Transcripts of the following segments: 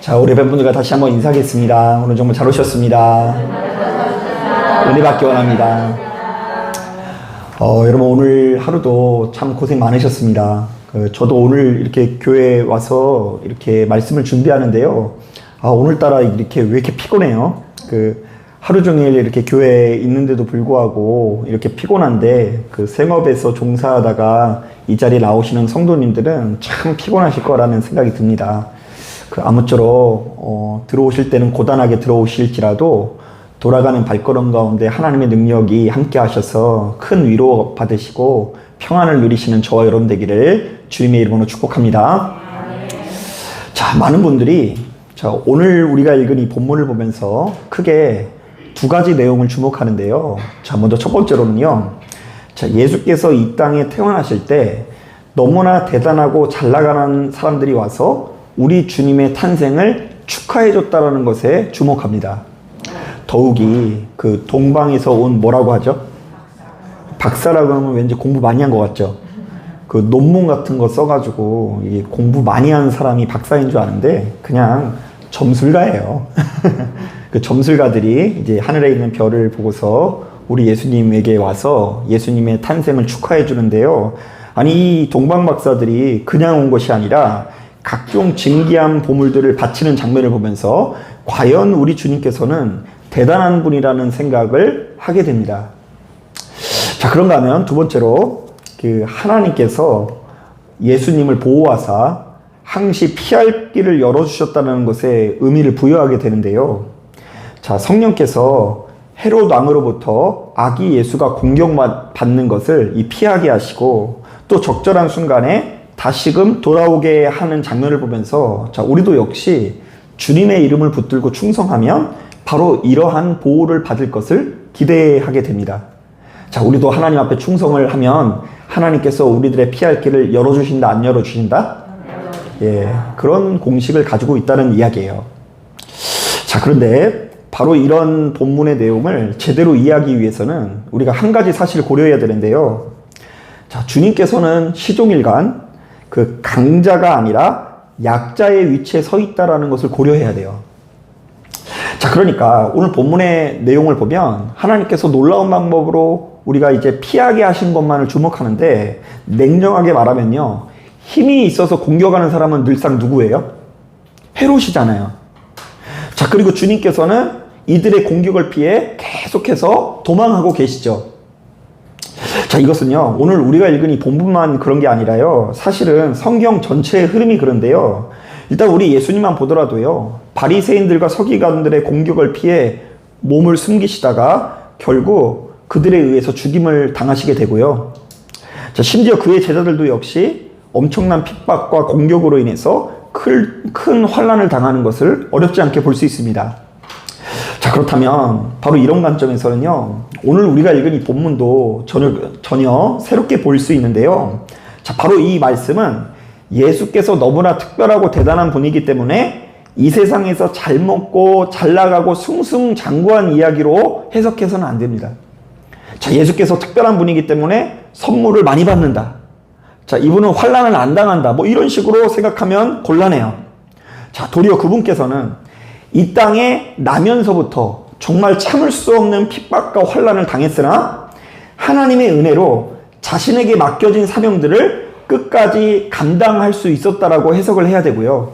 자, 우리 팬분들과 다시 한번 인사하겠습니다. 오늘 정말 잘 오셨습니다. 은혜 받기 원합니다. 여러분 오늘 하루도 참 고생 많으셨습니다. 저도 오늘 이렇게 교회에 와서 이렇게 말씀을 준비하는데요. 오늘따라 이렇게 왜 이렇게 피곤해요? 하루 종일 이렇게 교회에 있는데도 불구하고 이렇게 피곤한데 생업에서 종사하다가 이 자리에 나오시는 성도님들은 참 피곤하실 거라는 생각이 듭니다. 아무쪼록 들어오실 때는 고단하게 들어오실지라도 돌아가는 발걸음 가운데 하나님의 능력이 함께 하셔서 큰 위로 받으시고 평안을 누리시는 저와 여러분 되기를 주님의 이름으로 축복합니다. 자, 많은 분들이 오늘 우리가 읽은 이 본문을 보면서 크게 두 가지 내용을 주목하는데요. 자, 먼저 첫 번째로는요. 자, 예수께서 이 땅에 태어나실 때 너무나 대단하고 잘 나가는 사람들이 와서 우리 주님의 탄생을 축하해 줬다라는 것에 주목합니다. 더욱이 동방에서 온 뭐라고 하죠? 박사라고 하면 왠지 공부 많이 한 것 같죠? 논문 같은 거 써가지고 공부 많이 한 사람이 박사인 줄 아는데 그냥 점술가예요. 점술가들이 이제 하늘에 있는 별을 보고서 우리 예수님에게 와서 예수님의 탄생을 축하해 주는데요. 아니, 이 동방 박사들이 그냥 온 것이 아니라 각종 진귀한 보물들을 바치는 장면을 보면서 과연 우리 주님께서는 대단한 분이라는 생각을 하게 됩니다. 자, 그런가 하면 두 번째로 하나님께서 예수님을 보호하사 항시 피할 길을 열어주셨다는 것에 의미를 부여하게 되는데요. 자, 성령께서 헤롯 왕으로부터 아기 예수가 공격받는 것을 피하게 하시고 또 적절한 순간에 다시금 돌아오게 하는 장면을 보면서 자, 우리도 역시 주님의 이름을 붙들고 충성하면 바로 이러한 보호를 받을 것을 기대하게 됩니다. 자, 우리도 하나님 앞에 충성을 하면 하나님께서 우리들의 피할 길을 열어주신다, 안 열어주신다? 예, 그런 공식을 가지고 있다는 이야기예요. 자, 그런데 바로 이런 본문의 내용을 제대로 이해하기 위해서는 우리가 한 가지 사실을 고려해야 되는데요. 자, 주님께서는 시종일관 강자가 아니라 약자의 위치에 서 있다라는 것을 고려해야 돼요. 자, 그러니까 오늘 본문의 내용을 보면 하나님께서 놀라운 방법으로 우리가 이제 피하게 하신 것만을 주목하는데 냉정하게 말하면요. 힘이 있어서 공격하는 사람은 늘상 누구예요? 헤롯이잖아요. 자, 그리고 주님께서는 이들의 공격을 피해 계속해서 도망하고 계시죠. 자, 이것은요, 오늘 우리가 읽은 이 본문만 그런 게 아니라요. 사실은 성경 전체의 흐름이 그런데요. 일단 우리 예수님만 보더라도요. 바리새인들과 서기관들의 공격을 피해 몸을 숨기시다가 결국 그들에 의해서 죽임을 당하시게 되고요. 자, 심지어 그의 제자들도 역시 엄청난 핍박과 공격으로 인해서 큰 환난을 당하는 것을 어렵지 않게 볼 수 있습니다. 자, 그렇다면 바로 이런 관점에서는요. 오늘 우리가 읽은 이 본문도 전혀 새롭게 보일 수 있는데요. 자, 바로 이 말씀은 예수께서 너무나 특별하고 대단한 분이기 때문에 이 세상에서 잘 먹고 잘 나가고 승승장구한 이야기로 해석해서는 안 됩니다. 자, 예수께서 특별한 분이기 때문에 선물을 많이 받는다. 자, 이분은 환난을 안 당한다. 이런 식으로 생각하면 곤란해요. 자, 도리어 그분께서는 이 땅에 나면서부터 정말 참을 수 없는 핍박과 환난을 당했으나 하나님의 은혜로 자신에게 맡겨진 사명들을 끝까지 감당할 수 있었다라고 해석을 해야 되고요.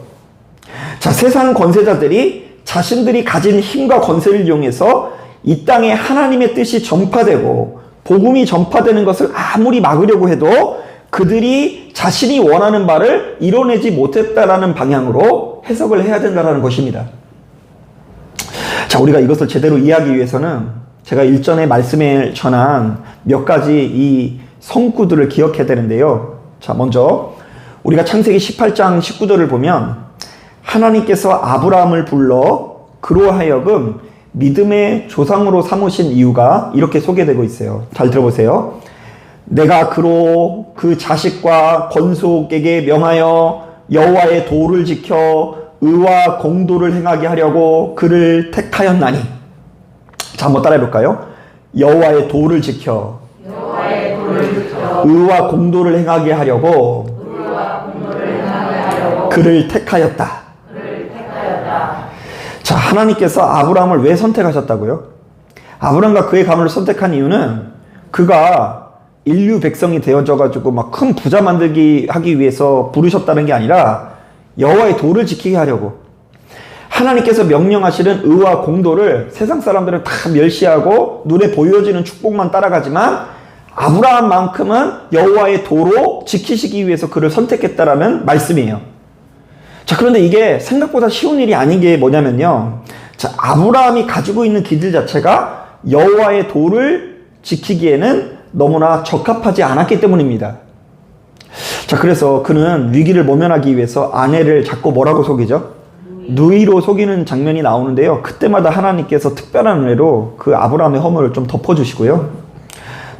자, 세상 권세자들이 자신들이 가진 힘과 권세를 이용해서 이 땅에 하나님의 뜻이 전파되고 복음이 전파되는 것을 아무리 막으려고 해도 그들이 자신이 원하는 바를 이뤄내지 못했다라는 방향으로 해석을 해야 된다는 것입니다. 자, 우리가 이것을 제대로 이해하기 위해서는 제가 일전에 말씀에 전한 몇 가지 이 성구들을 기억해야 되는데요. 자, 먼저 우리가 창세기 18장 19절을 보면 하나님께서 아브라함을 불러 그로 하여금 믿음의 조상으로 삼으신 이유가 이렇게 소개되고 있어요. 잘 들어보세요. 내가 그로 그 자식과 건속에게 명하여 여호와의 도를 지켜 의와 공도를 행하게 하려고 그를 택하였나니. 자, 한번 따라해 볼까요? 여호와의 도를 지켜 의와 공도를 행하게 하려고 그를 택하였다. 하나님께서 아브라함을 왜 선택하셨다고요? 아브라함과 그의 가문을 선택한 이유는 그가 인류 백성이 되어져 가지고 막 큰 부자 만들기 하기 위해서 부르셨다는 게 아니라 여호와의 도를 지키게 하려고. 하나님께서 명령하시는 의와 공도를 세상 사람들은 다 멸시하고 눈에 보여지는 축복만 따라가지만 아브라함만큼은 여호와의 도로 지키시기 위해서 그를 선택했다라는 말씀이에요. 자, 그런데 이게 생각보다 쉬운 일이 아닌 게 뭐냐면요. 자, 아브라함이 가지고 있는 기질 자체가 여호와의 도를 지키기에는 너무나 적합하지 않았기 때문입니다. 자, 그래서 그는 위기를 모면하기 위해서 아내를 자꾸 뭐라고 속이죠? 누이로 속이는 장면이 나오는데요. 그때마다 하나님께서 특별한 은혜로 그 아브라함의 허물을 좀 덮어주시고요.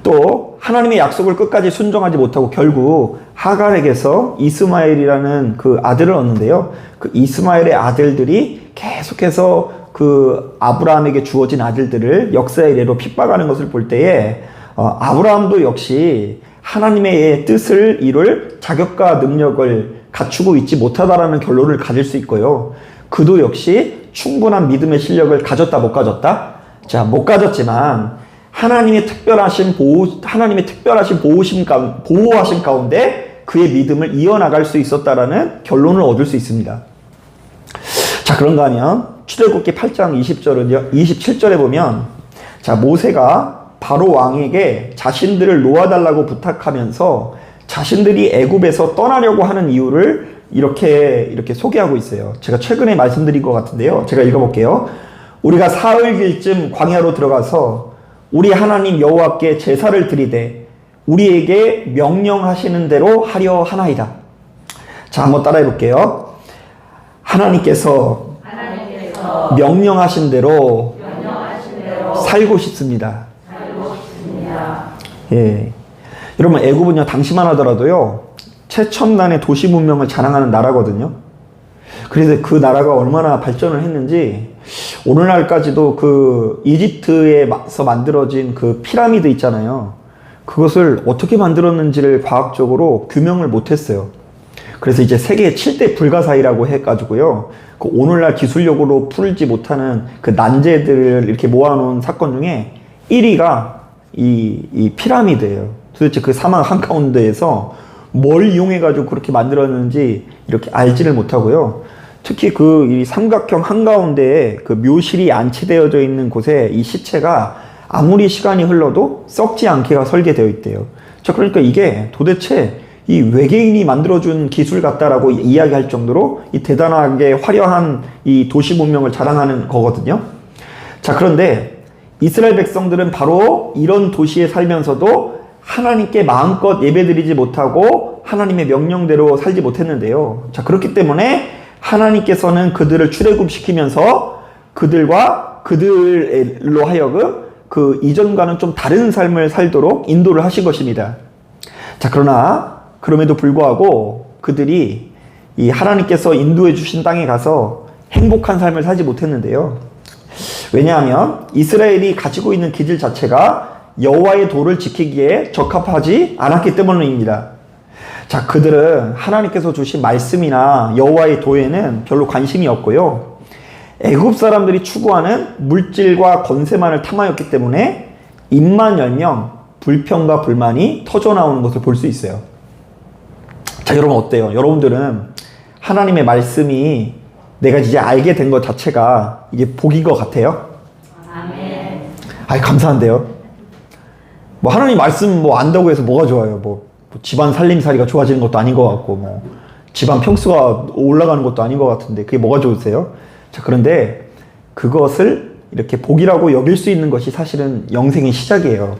또 하나님의 약속을 끝까지 순종하지 못하고 결국 하갈에게서 이스마엘이라는 그 아들을 얻는데요. 그 이스마엘의 아들들이 계속해서 그 아브라함에게 주어진 아들들을 역사의 이래로 핍박하는 것을 볼 때에 아브라함도 역시 하나님의 뜻을 이룰 자격과 능력을 갖추고 있지 못하다라는 결론을 가질 수 있고요. 그도 역시 충분한 믿음의 실력을 가졌다 못 가졌다? 자, 못 가졌지만 하나님의 특별하신 보호하심 가운데 그의 믿음을 이어나갈 수 있었다라는 결론을 얻을 수 있습니다. 자, 그런가 하면 출애굽기 8장 27절에 보면 자, 모세가 바로 왕에게 자신들을 놓아달라고 부탁하면서 자신들이 애굽에서 떠나려고 하는 이유를 이렇게 소개하고 있어요. 제가 최근에 말씀드린 것 같은데요. 제가 읽어볼게요. 우리가 사흘길쯤 광야로 들어가서 우리 하나님 여호와께 제사를 드리되 우리에게 명령하시는 대로 하려 하나이다. 자, 한번 따라해 볼게요. 하나님께서 명령하신 대로 살고 싶습니다. 예. 여러분, 애굽은요, 당시만 하더라도요, 최첨단의 도시 문명을 자랑하는 나라거든요. 그래서 그 나라가 얼마나 발전을 했는지, 오늘날까지도 그 이집트에서 만들어진 그 피라미드 있잖아요. 그것을 어떻게 만들었는지를 과학적으로 규명을 못했어요. 그래서 이제 세계 7대 불가사의라고 해가지고요, 그 오늘날 기술력으로 풀지 못하는 그 난제들을 이렇게 모아놓은 사건 중에 1위가 이 피라미드예요. 도대체 그 사막 한가운데에서 뭘 이용해가지고 그렇게 만들었는지 이렇게 알지를 못하고요. 특히 이 삼각형 한가운데에 그 묘실이 안치되어져 있는 곳에 이 시체가 아무리 시간이 흘러도 썩지 않게가 설계되어 있대요. 자, 그러니까 이게 도대체 이 외계인이 만들어준 기술 같다라고 이야기할 정도로 이 대단하게 화려한 이 도시 문명을 자랑하는 거거든요. 자, 그런데 이스라엘 백성들은 바로 이런 도시에 살면서도 하나님께 마음껏 예배드리지 못하고 하나님의 명령대로 살지 못했는데요. 자, 그렇기 때문에 하나님께서는 그들을 출애굽시키면서 그들로 하여금 그 이전과는 좀 다른 삶을 살도록 인도를 하신 것입니다. 자, 그럼에도 불구하고 그들이 이 하나님께서 인도해 주신 땅에 가서 행복한 삶을 살지 못했는데요. 왜냐하면 이스라엘이 가지고 있는 기질 자체가 여호와의 도를 지키기에 적합하지 않았기 때문입니다. 자, 그들은 하나님께서 주신 말씀이나 여호와의 도에는 별로 관심이 없고요. 애굽 사람들이 추구하는 물질과 권세만을 탐하였기 때문에 입만 열면 불평과 불만이 터져나오는 것을 볼 수 있어요. 자, 여러분 어때요? 여러분들은 하나님의 말씀이 내가 이제 알게 된 것 자체가 이게 복인 것 같아요? 아멘. 아이, 감사한데요. 뭐 하나님 말씀 뭐 안다고 해서 뭐가 좋아요? 뭐 집안 살림살이가 좋아지는 것도 아닌 것 같고, 뭐 집안 평수가 올라가는 것도 아닌 것 같은데 그게 뭐가 좋으세요? 자, 그런데 그것을 이렇게 복이라고 여길 수 있는 것이 사실은 영생의 시작이에요.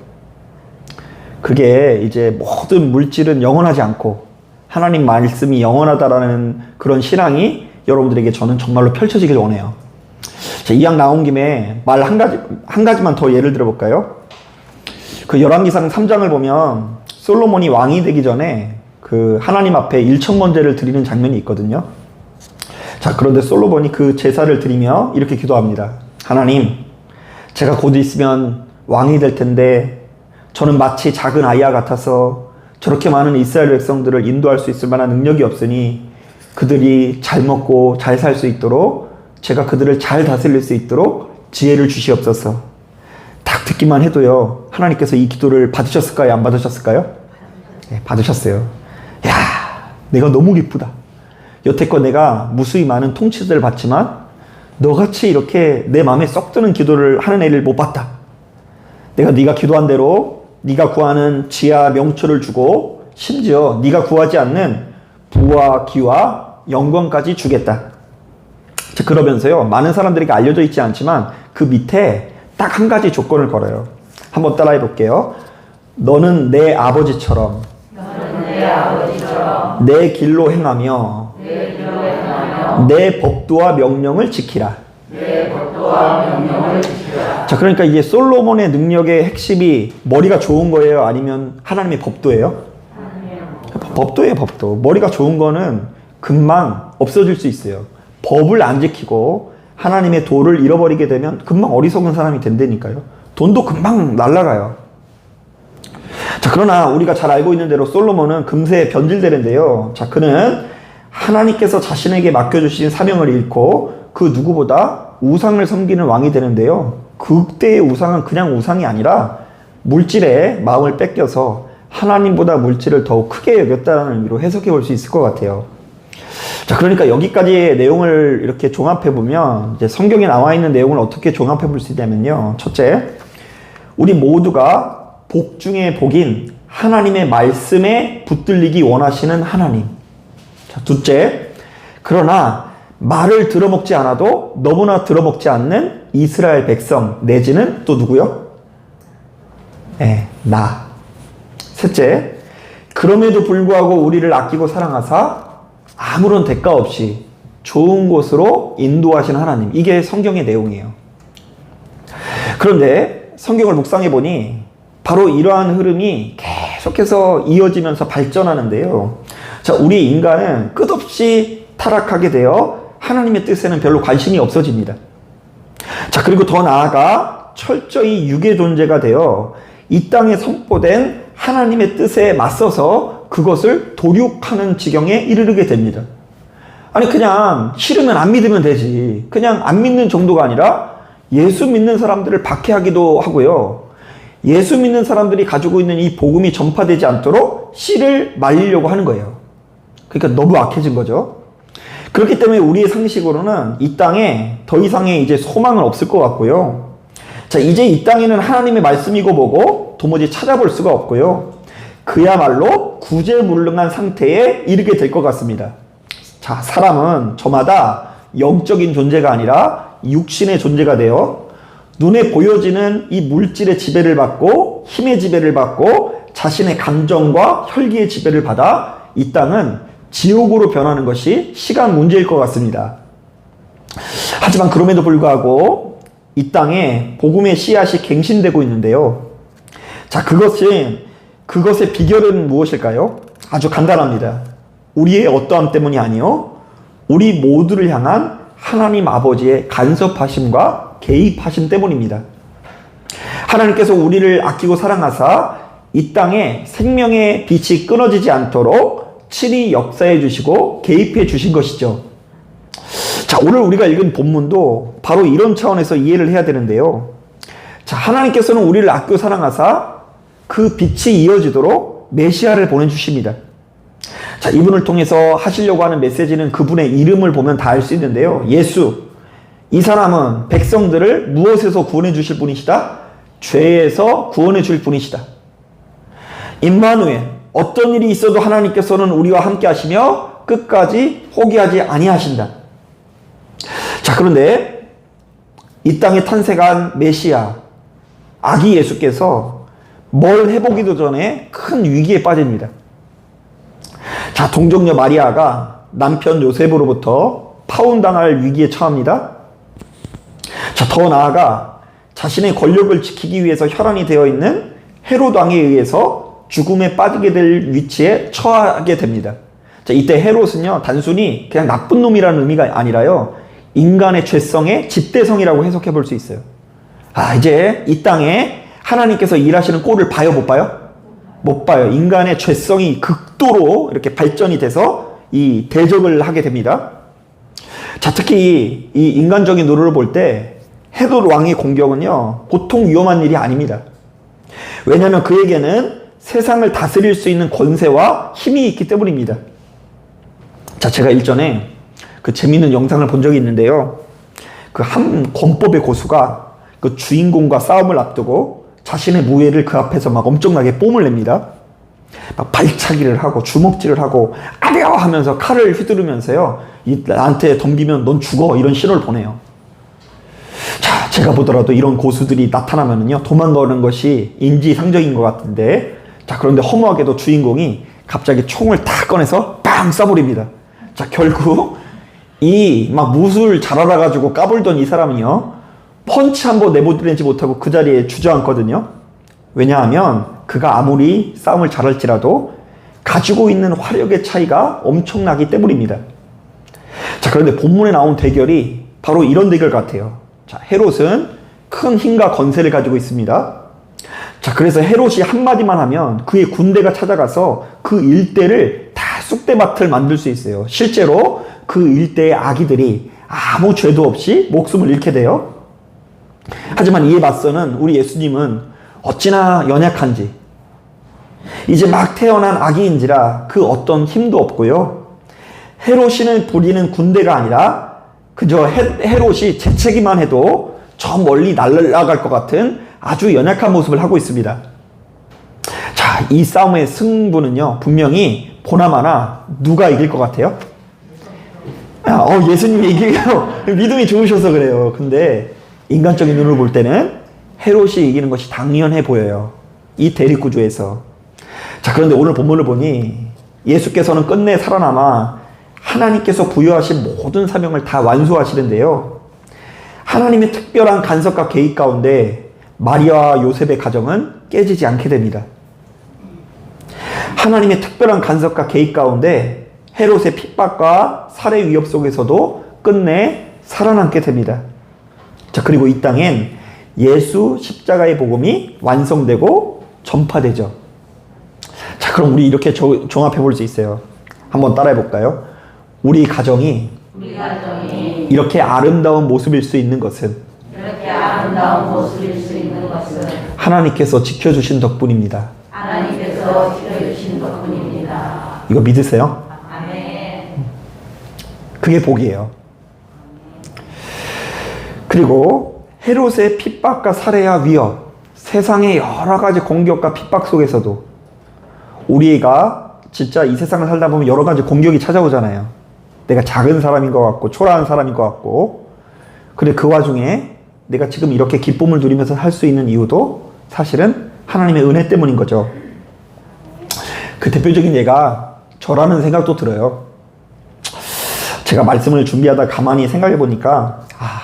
그게 이제 모든 물질은 영원하지 않고 하나님 말씀이 영원하다라는 그런 신앙이 여러분들에게 저는 정말로 펼쳐지길 원해요. 자, 이왕 나온 김에 말 한 가지만 더 예를 들어볼까요? 그 열왕기상 3장을 보면 솔로몬이 왕이 되기 전에 그 하나님 앞에 일천번제를 드리는 장면이 있거든요. 자, 그런데 솔로몬이 그 제사를 드리며 이렇게 기도합니다. 하나님, 제가 곧 있으면 왕이 될 텐데 저는 마치 작은 아이와 같아서 저렇게 많은 이스라엘 백성들을 인도할 수 있을 만한 능력이 없으니 그들이 잘 먹고 잘 살 수 있도록 제가 그들을 잘 다스릴 수 있도록 지혜를 주시옵소서. 딱 듣기만 해도요, 하나님께서 이 기도를 받으셨을까요? 안 받으셨을까요? 네, 받으셨어요. 야, 내가 너무 기쁘다. 여태껏 내가 무수히 많은 통치들을 받지만 너같이 이렇게 내 마음에 쏙 드는 기도를 하는 애를 못 봤다. 내가 네가 기도한 대로 네가 구하는 지혜와 명철을 주고 심지어 네가 구하지 않는 부와 기와 영광까지 주겠다. 자, 그러면서요, 많은 사람들에게 알려져 있지 않지만 그 밑에 딱 한 가지 조건을 걸어요. 한번 따라해 볼게요. 너는 내 아버지처럼 내 길로 행하며 내 법도와 명령을 지키라. 자, 그러니까 이게 솔로몬의 능력의 핵심이 머리가 좋은 거예요? 아니면 하나님의 법도예요? 법도예요, 법도. 머리가 좋은 거는 금방 없어질 수 있어요. 법을 안 지키고 하나님의 도를 잃어버리게 되면 금방 어리석은 사람이 된다니까요. 돈도 금방 날아가요. 자, 그러나 우리가 잘 알고 있는 대로 솔로몬은 금세 변질되는데요. 자, 그는 하나님께서 자신에게 맡겨주신 사명을 잃고 그 누구보다 우상을 섬기는 왕이 되는데요. 그때의 우상은 그냥 우상이 아니라 물질에 마음을 뺏겨서 하나님보다 물질을 더욱 크게 여겼다는 의미로 해석해 볼 수 있을 것 같아요. 자, 그러니까 여기까지의 내용을 이렇게 종합해 보면 이제 성경에 나와 있는 내용을 어떻게 종합해 볼 수 있냐면요. 첫째, 우리 모두가 복 중에 복인 하나님의 말씀에 붙들리기 원하시는 하나님. 자, 둘째, 그러나 말을 들어먹지 않아도 너무나 들어먹지 않는 이스라엘 백성 내지는 또 누구요? 네, 나. 셋째, 그럼에도 불구하고 우리를 아끼고 사랑하사 아무런 대가 없이 좋은 곳으로 인도하신 하나님. 이게 성경의 내용이에요. 그런데 성경을 묵상해 보니 바로 이러한 흐름이 계속해서 이어지면서 발전하는데요. 자, 우리 인간은 끝없이 타락하게 되어 하나님의 뜻에는 별로 관심이 없어집니다. 자, 그리고 더 나아가 철저히 육의 존재가 되어 이 땅에 선포된 하나님의 뜻에 맞서서 그것을 도륙하는 지경에 이르게 됩니다. 아니, 그냥 싫으면 안 믿으면 되지. 그냥 안 믿는 정도가 아니라 예수 믿는 사람들을 박해하기도 하고요. 예수 믿는 사람들이 가지고 있는 이 복음이 전파되지 않도록 씨를 말리려고 하는 거예요. 그러니까 너무 악해진 거죠. 그렇기 때문에 우리의 상식으로는 이 땅에 더 이상의 이제 소망은 없을 것 같고요. 자, 이제 이 땅에는 하나님의 말씀이고 뭐고 도무지 찾아볼 수가 없고요. 그야말로 구제불능한 상태에 이르게 될 것 같습니다. 자, 사람은 저마다 영적인 존재가 아니라 육신의 존재가 되어 눈에 보여지는 이 물질의 지배를 받고 힘의 지배를 받고 자신의 감정과 혈기의 지배를 받아 이 땅은 지옥으로 변하는 것이 시간 문제일 것 같습니다. 하지만 그럼에도 불구하고 이 땅에 복음의 씨앗이 갱신되고 있는데요. 자, 그것의 비결은 무엇일까요? 아주 간단합니다. 우리의 어떠함 때문이 아니요, 우리 모두를 향한 하나님 아버지의 간섭하심과 개입하심 때문입니다. 하나님께서 우리를 아끼고 사랑하사 이 땅에 생명의 빛이 끊어지지 않도록 친히 역사해 주시고 개입해 주신 것이죠. 자, 오늘 우리가 읽은 본문도 바로 이런 차원에서 이해를 해야 되는데요. 자, 하나님께서는 우리를 아끼고 사랑하사 그 빛이 이어지도록 메시아를 보내주십니다. 자, 이분을 통해서 하시려고 하는 메시지는 그분의 이름을 보면 다 알 수 있는데요. 예수. 이 사람은 백성들을 무엇에서 구원해 주실 분이시다? 죄에서 구원해 줄 분이시다. 임마누엘. 어떤 일이 있어도 하나님께서는 우리와 함께 하시며 끝까지 포기하지 아니하신다. 자, 그런데 이 땅에 탄생한 메시아, 아기 예수께서 뭘 해보기도 전에 큰 위기에 빠집니다. 자, 동정녀 마리아가 남편 요셉으로부터 파혼당할 위기에 처합니다. 자, 더 나아가 자신의 권력을 지키기 위해서 혈안이 되어 있는 헤롯 왕에 의해서 죽음에 빠지게 될 위치에 처하게 됩니다. 자, 이때 헤롯은요, 단순히 그냥 나쁜 놈이라는 의미가 아니라요, 인간의 죄성의 집대성이라고 해석해 볼 수 있어요. 아, 이제 이 땅에 하나님께서 일하시는 꼴을 봐요, 못 봐요? 못 봐요. 인간의 죄성이 극도로 이렇게 발전이 돼서 이 대적을 하게 됩니다. 자, 특히 이 인간적인 노릇을 볼 때 헤롯 왕의 공격은요, 보통 위험한 일이 아닙니다. 왜냐하면 그에게는 세상을 다스릴 수 있는 권세와 힘이 있기 때문입니다. 자, 제가 일전에 그 재미있는 영상을 본 적이 있는데요. 그 한 권법의 고수가 그 주인공과 싸움을 앞두고 자신의 무예를 그 앞에서 막 엄청나게 뽐을 냅니다. 막 발차기를 하고 주먹질을 하고 아려 하면서 칼을 휘두르면서요, 나한테 덤비면 넌 죽어, 이런 신호를 보내요. 자, 제가 보더라도 이런 고수들이 나타나면은요, 도망가는 것이 인지상정인 것 같은데, 자, 그런데 허무하게도 주인공이 갑자기 총을 탁 꺼내서 빵 쏴버립니다. 자, 결국 이 막 무술 잘 알아가지고 까불던 이 사람이요, 펀치 한 번 내보내지 못하고 그 자리에 주저앉거든요. 왜냐하면 그가 아무리 싸움을 잘할지라도 가지고 있는 화력의 차이가 엄청나기 때문입니다. 자, 그런데 본문에 나온 대결이 바로 이런 대결 같아요. 자, 헤롯은 큰 힘과 권세를 가지고 있습니다. 자, 그래서 헤롯이 한마디만 하면 그의 군대가 찾아가서 그 일대를 다 쑥대밭을 만들 수 있어요. 실제로 그 일대의 아기들이 아무 죄도 없이 목숨을 잃게 돼요. 하지만 이에 맞서는 우리 예수님은 어찌나 연약한지, 이제 막 태어난 아기인지라 그 어떤 힘도 없고요, 헤롯이 부리는 군대가 아니라 그저 헤롯이 재채기만 해도 저 멀리 날아갈 것 같은 아주 연약한 모습을 하고 있습니다. 자, 이 싸움의 승부는요, 분명히 보나마나 누가 이길 것 같아요? 예수님이 이기요. 믿음이 좋으셔서 그래요. 근데 인간적인 눈으로 볼 때는 헤롯이 이기는 것이 당연해 보여요, 이 대립구조에서. 자, 그런데 오늘 본문을 보니 예수께서는 끝내 살아남아 하나님께서 부여하신 모든 사명을 다 완수하시는데요, 하나님의 특별한 간섭과 계획 가운데 마리아와 요셉의 가정은 깨지지 않게 됩니다. 하나님의 특별한 간섭과 계획 가운데 헤롯의 핍박과 살해 위협 속에서도 끝내 살아남게 됩니다. 자, 그리고 이 땅엔 예수 십자가의 복음이 완성되고 전파되죠. 자, 그럼 우리 이렇게 종합해 볼 수 있어요. 한번 따라해 볼까요? 우리 가정이 이렇게 아름다운 모습일 수 있는 것은 하나님께서 지켜주신 덕분입니다. 이거 믿으세요? 그게 복이에요. 그리고 헤롯의 핍박과 살해와 위협, 세상의 여러 가지 공격과 핍박 속에서도 우리가 진짜 이 세상을 살다 보면 여러 가지 공격이 찾아오잖아요. 내가 작은 사람인 것 같고 초라한 사람인 것 같고. 근데 그 와중에 내가 지금 이렇게 기쁨을 누리면서 살 수 있는 이유도 사실은 하나님의 은혜 때문인 거죠. 그 대표적인 예가 저라는 생각도 들어요. 제가 말씀을 준비하다 가만히 생각해 보니까,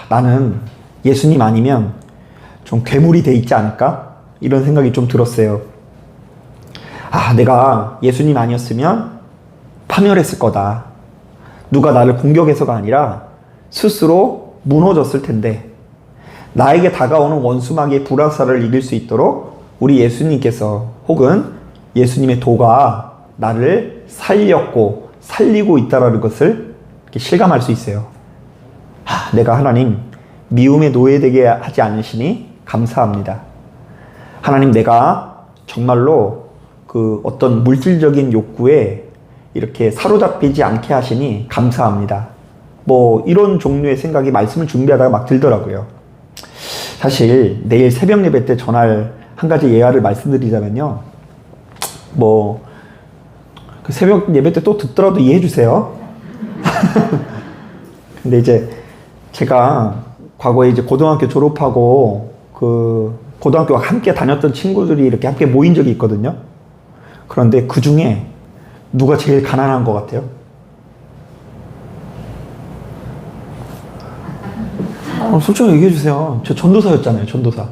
나는 예수님 아니면 좀 괴물이 돼 있지 않을까? 이런 생각이 좀 들었어요. 내가 예수님 아니었으면 파멸했을 거다. 누가 나를 공격해서가 아니라 스스로 무너졌을 텐데, 나에게 다가오는 원수마귀의 불화살을 이길 수 있도록 우리 예수님께서 혹은 예수님의 도가 나를 살렸고 살리고 있다는 것을 실감할 수 있어요. 내가 하나님 미움의 노예되게 하지 않으시니 감사합니다. 하나님, 내가 정말로 그 어떤 물질적인 욕구에 이렇게 사로잡히지 않게 하시니 감사합니다. 뭐 이런 종류의 생각이 말씀을 준비하다가 막 들더라고요. 사실 내일 새벽 예배 때 전할 한 가지 예화를 말씀드리자면요, 그 새벽 예배 때 또 듣더라도 이해해 주세요. 근데 이제 제가 과거에 이제 고등학교 졸업하고 그 고등학교 함께 다녔던 친구들이 이렇게 함께 모인 적이 있거든요. 그런데 그 중에 누가 제일 가난한 것 같아요? 솔직히 얘기해 주세요. 저 전도사였잖아요, 전도사.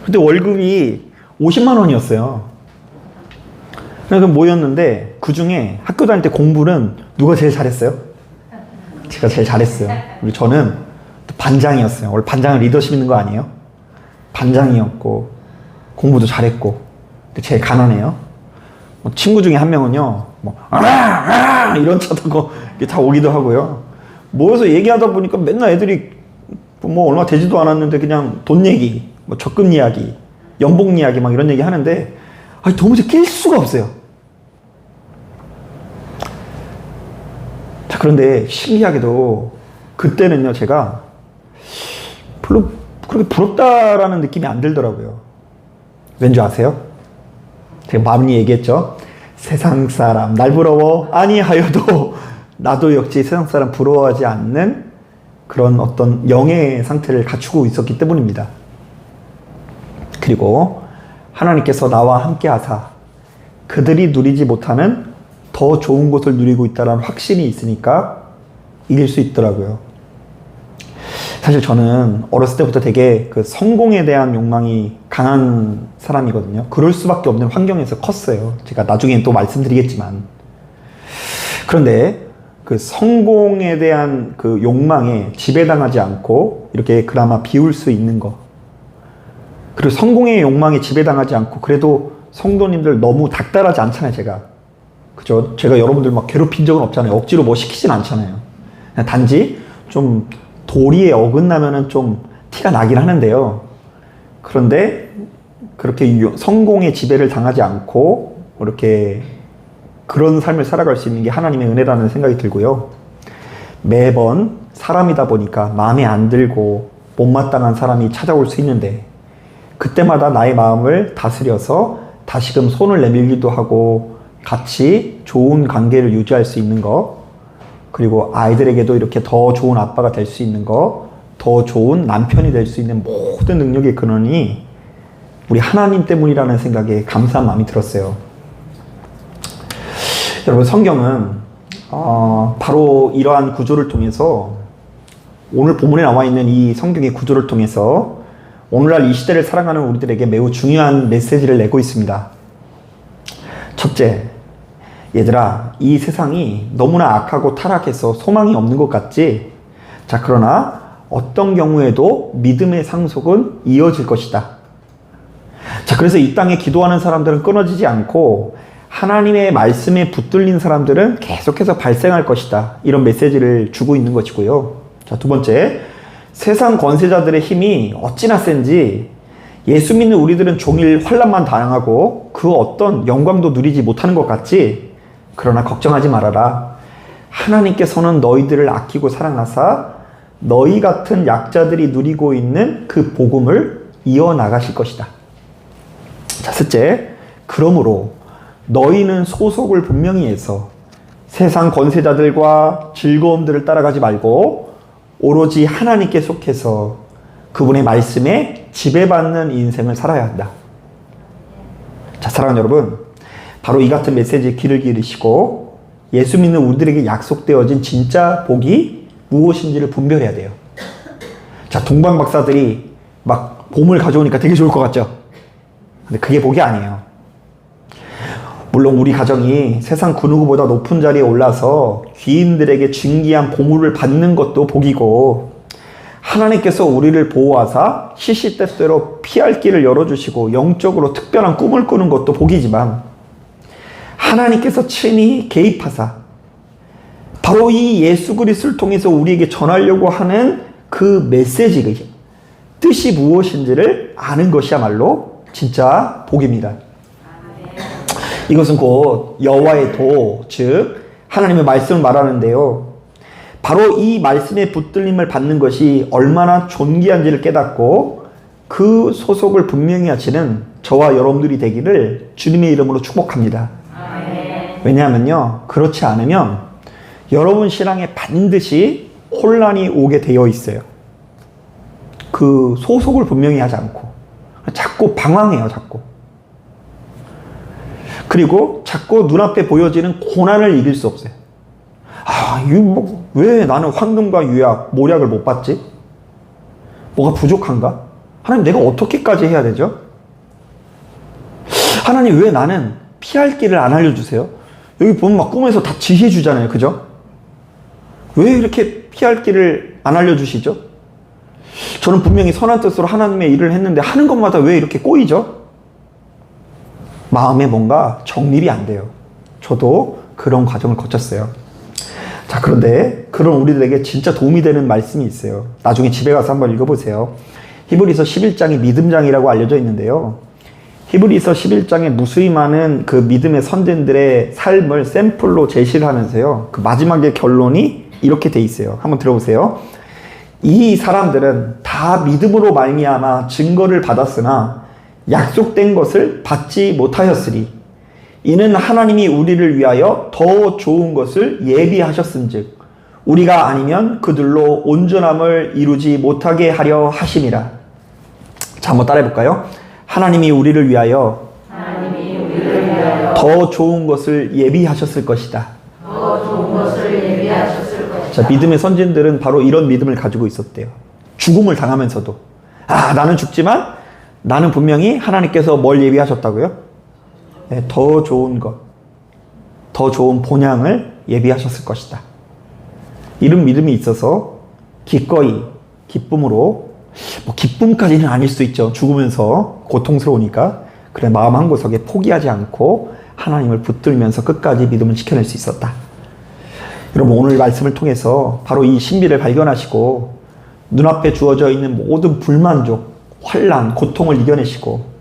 근데 월급이 50만 원이었어요. 그래서 모였는데 그 중에 학교 다닐 때 공부는 누가 제일 잘했어요? 제가 제일 잘했어요. 그리고 저는 반장이었어요. 원래 반장은 리더십 있는 거 아니에요? 반장이었고 공부도 잘했고. 근데 제일 가난해요. 친구 중에 한 명은요, 이런 차 타고 다 오기도 하고요. 모여서 얘기하다 보니까 맨날 애들이 뭐 얼마 되지도 않았는데 그냥 돈 얘기, 뭐 적금 이야기, 연봉 이야기 막 이런 얘기 하는데 아니 도무지 낄 수가 없어요. 자, 그런데 신기하게도 그때는요 제가 별로 그렇게 부럽다라는 느낌이 안 들더라고요. 왠지 아세요? 제가 많이 얘기했죠. 세상 사람 날 부러워 아니하여도 나도 역시 세상 사람 부러워하지 않는 그런 어떤 영의 상태를 갖추고 있었기 때문입니다. 그리고 하나님께서 나와 함께 하사 그들이 누리지 못하는 더 좋은 것을 누리고 있다는 확신이 있으니까 이길 수 있더라고요. 사실 저는 어렸을 때부터 되게 그 성공에 대한 욕망이 강한 사람이거든요. 그럴 수밖에 없는 환경에서 컸어요. 제가 나중에 또 말씀드리겠지만. 그런데 그 성공에 대한 그 욕망에 지배당하지 않고 이렇게 그나마 비울 수 있는 거. 그리고 성공의 욕망에 지배당하지 않고 그래도 성도님들 너무 닥달하지 않잖아요, 제가. 그죠? 제가 여러분들 막 괴롭힌 적은 없잖아요. 억지로 뭐 시키진 않잖아요. 그냥 단지 좀 도리에 어긋나면은 좀 티가 나긴 하는데요. 그런데 그렇게 성공의 지배를 당하지 않고 이렇게 그런 삶을 살아갈 수 있는 게 하나님의 은혜라는 생각이 들고요. 매번 사람이다 보니까 마음에 안 들고 못마땅한 사람이 찾아올 수 있는데 그때마다 나의 마음을 다스려서 다시금 손을 내밀기도 하고 같이 좋은 관계를 유지할 수 있는 거, 그리고 아이들에게도 이렇게 더 좋은 아빠가 될 수 있는 거, 더 좋은 남편이 될 수 있는 모든 능력의 근원이 우리 하나님 때문이라는 생각에 감사한 마음이 들었어요. 여러분, 성경은 바로 이러한 구조를 통해서, 오늘 본문에 나와 있는 이 성경의 구조를 통해서 오늘날 이 시대를 살아가는 우리들에게 매우 중요한 메시지를 내고 있습니다. 첫째, 얘들아, 이 세상이 너무나 악하고 타락해서 소망이 없는 것 같지? 자, 그러나 어떤 경우에도 믿음의 상속은 이어질 것이다. 자, 그래서 이 땅에 기도하는 사람들은 끊어지지 않고 하나님의 말씀에 붙들린 사람들은 계속해서 발생할 것이다. 이런 메시지를 주고 있는 것이고요. 자, 두 번째, 세상 권세자들의 힘이 어찌나 센지 예수 믿는 우리들은 종일 환난만 당하고 그 어떤 영광도 누리지 못하는 것 같지? 그러나 걱정하지 말아라. 하나님께서는 너희들을 아끼고 사랑하사 너희 같은 약자들이 누리고 있는 그 복음을 이어나가실 것이다. 자, 셋째, 그러므로 너희는 소속을 분명히 해서 세상 권세자들과 즐거움들을 따라가지 말고 오로지 하나님께 속해서 그분의 말씀에 지배받는 인생을 살아야 한다. 자, 사랑하는 여러분, 바로 이 같은 메시지에 귀를 기울이시고 예수 믿는 우리들에게 약속되어진 진짜 복이 무엇인지를 분별해야 돼요. 자, 동방 박사들이 막 봄을 가져오니까 되게 좋을 것 같죠? 근데 그게 복이 아니에요. 물론 우리 가정이 세상 그 누구보다 높은 자리에 올라서 귀인들에게 진귀한 보물을 받는 것도 복이고, 하나님께서 우리를 보호하사 시시때때로 피할 길을 열어주시고 영적으로 특별한 꿈을 꾸는 것도 복이지만, 하나님께서 친히 개입하사 바로 이 예수 그리스도를 통해서 우리에게 전하려고 하는 그 메시지, 뜻이 무엇인지를 아는 것이야말로 진짜 복입니다. 이것은 곧 여호와의 도, 즉 하나님의 말씀을 말하는데요. 바로 이 말씀의 붙들림을 받는 것이 얼마나 존귀한지를 깨닫고 그 소속을 분명히 하시는 저와 여러분들이 되기를 주님의 이름으로 축복합니다. 왜냐하면요, 그렇지 않으면 여러분 신앙에 반드시 혼란이 오게 되어 있어요. 그 소속을 분명히 하지 않고 자꾸 방황해요, 자꾸. 그리고 자꾸 눈앞에 보여지는 고난을 이길 수 없어요. 왜 나는 황금과 유약, 모략을 못 받지? 뭐가 부족한가? 하나님, 내가 어떻게까지 해야 되죠? 하나님, 왜 나는 피할 길을 안 알려주세요? 여기 보면 막 꿈에서 다 지시해 주잖아요. 그죠? 왜 이렇게 피할 길을 안 알려주시죠? 저는 분명히 선한 뜻으로 하나님의 일을 했는데 하는 것마다 왜 이렇게 꼬이죠? 마음에 뭔가 정립이 안 돼요. 저도 그런 과정을 거쳤어요. 자, 그런데 그런 우리들에게 진짜 도움이 되는 말씀이 있어요. 나중에 집에 가서 한번 읽어보세요. 히브리서 11장이 믿음장이라고 알려져 있는데요. 히브리서 11장에 무수히 많은 그 믿음의 선진들의 삶을 샘플로 제시를 하면서요. 그 마지막의 결론이 이렇게 돼 있어요. 한번 들어보세요. 이 사람들은 다 믿음으로 말미암아 증거를 받았으나 약속된 것을 받지 못하였으리. 이는 하나님이 우리를 위하여 더 좋은 것을 예비하셨은즉 우리가 아니면 그들로 온전함을 이루지 못하게 하려 하심이라. 자, 한번 따라해 볼까요? 하나님이 우리를 위하여 더 좋은 것을 예비하셨을 것이다. 더 좋은 것을 예비하셨을 것이다. 자, 믿음의 선진들은 바로 이런 믿음을 가지고 있었대요. 죽음을 당하면서도 나는 죽지만 나는 분명히 하나님께서 뭘 예비하셨다고요? 네, 더 좋은 것, 더 좋은 본향을 예비하셨을 것이다. 이런 믿음이 있어서 기꺼이 기쁨으로, 기쁨까지는 아닐 수 있죠. 죽으면서 고통스러우니까. 그래, 마음 한구석에 포기하지 않고 하나님을 붙들면서 끝까지 믿음을 지켜낼 수 있었다. 여러분, 오늘 말씀을 통해서 바로 이 신비를 발견하시고 눈앞에 주어져 있는 모든 불만족, 환난, 고통을 이겨내시고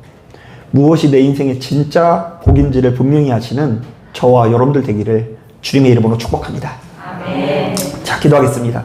무엇이 내 인생의 진짜 복인지를 분명히 하시는 저와 여러분들 되기를 주님의 이름으로 축복합니다. 아멘. 자, 기도하겠습니다.